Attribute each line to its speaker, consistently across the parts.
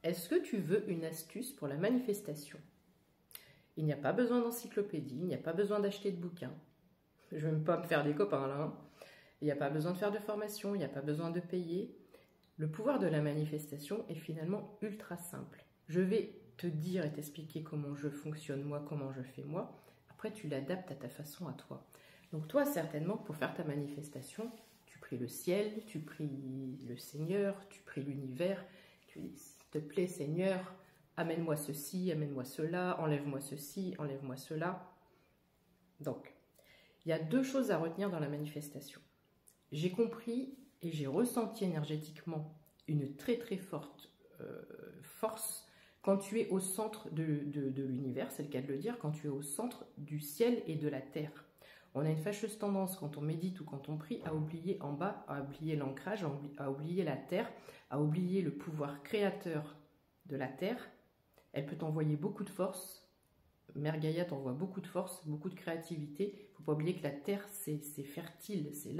Speaker 1: Est-ce que tu veux une astuce pour la manifestation? Il n'y a pas besoin d'encyclopédie, il n'y a pas besoin d'acheter de bouquins. Je ne vais même pas me faire des copains là. Hein. Il n'y a pas besoin de faire de formation, il n'y a pas besoin de payer. Le pouvoir de la manifestation est finalement ultra simple. Je vais te dire et t'expliquer comment je fonctionne moi, comment je fais moi. Après, tu l'adaptes à ta façon, à toi. Donc toi, certainement, pour faire ta manifestation, tu pries le ciel, tu pries le Seigneur, tu pries l'univers. Tu dis, s'il te plaît, Seigneur, amène-moi ceci, amène-moi cela, enlève-moi ceci, enlève-moi cela. Donc, il y a deux choses à retenir dans la manifestation. J'ai compris et j'ai ressenti énergétiquement une très très forte force quand tu es au centre de l'univers, c'est le cas de le dire, quand tu es au centre du ciel et de la terre. On a une fâcheuse tendance quand on médite ou quand on prie à oublier en bas, à oublier l'ancrage, à oublier la terre, à oublier le pouvoir créateur de la terre. Elle peut t'envoyer beaucoup de force. Mère Gaïa t'envoie beaucoup de force, beaucoup de créativité. Il ne faut pas oublier que la terre, c'est fertile, c'est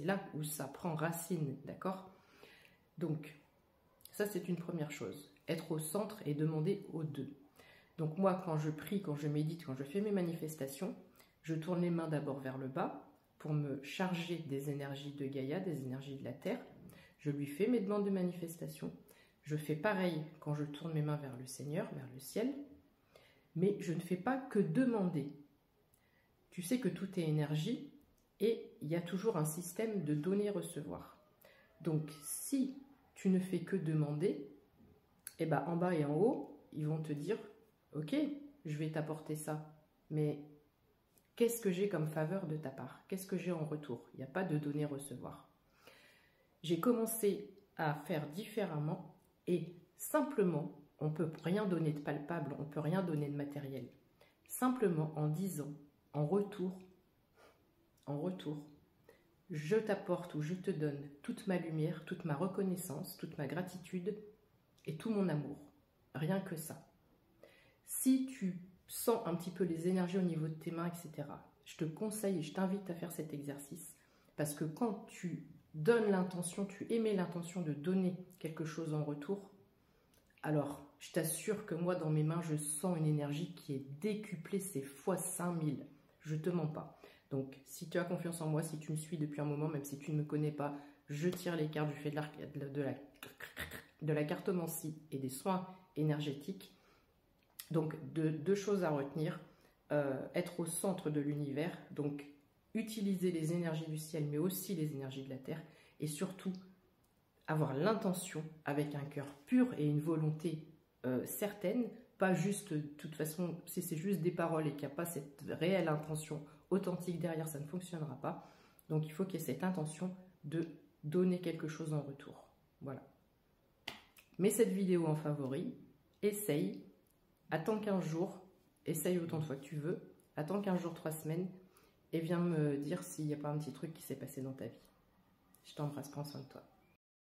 Speaker 1: là où ça prend racine, d'accord? Donc, ça c'est une première chose. Être au centre et demander aux deux. Donc moi, quand je prie, quand je médite, quand je fais mes manifestations, je tourne les mains d'abord vers le bas pour me charger des énergies de Gaïa, des énergies de la terre. Je lui fais mes demandes de manifestation. Je fais pareil quand je tourne mes mains vers le Seigneur, vers le ciel. Mais je ne fais pas que demander. Tu sais que tout est énergie et il y a toujours un système de donner-recevoir. Donc, si tu ne fais que demander, eh ben, en bas et en haut, ils vont te dire « Ok, je vais t'apporter ça, mais qu'est-ce que j'ai comme faveur de ta part? Qu'est-ce que j'ai en retour ?» Il n'y a pas de donner-recevoir. J'ai commencé à faire différemment et simplement, on ne peut rien donner de palpable, on ne peut rien donner de matériel. Simplement en disant, en retour, je t'apporte ou je te donne toute ma lumière, toute ma reconnaissance, toute ma gratitude et tout mon amour. Rien que ça. Si tu sens un petit peu les énergies au niveau de tes mains, etc., je te conseille et je t'invite à faire cet exercice parce que quand tu donnes l'intention, tu émets l'intention de donner quelque chose en retour, alors je t'assure que moi dans mes mains je sens une énergie qui est décuplée, c'est fois 5000, je te mens pas. Donc si tu as confiance en moi, si tu me suis depuis un moment, même si tu ne me connais pas, je tire les cartes, je fais de la cartomancie et des soins énergétiques. Donc deux choses à retenir, être au centre de l'univers, donc utiliser les énergies du ciel mais aussi les énergies de la terre et surtout avoir l'intention avec un cœur pur et une volonté certaine, pas juste, de toute façon, si c'est juste des paroles et qu'il n'y a pas cette réelle intention authentique derrière, ça ne fonctionnera pas. Donc il faut qu'il y ait cette intention de donner quelque chose en retour. Voilà. Mets cette vidéo en favori, essaye, attends 15 jours, essaye autant de fois que tu veux, attends 15 jours, 3 semaines, et viens me dire s'il n'y a pas un petit truc qui s'est passé dans ta vie. Je t'embrasse, prends soin de toi.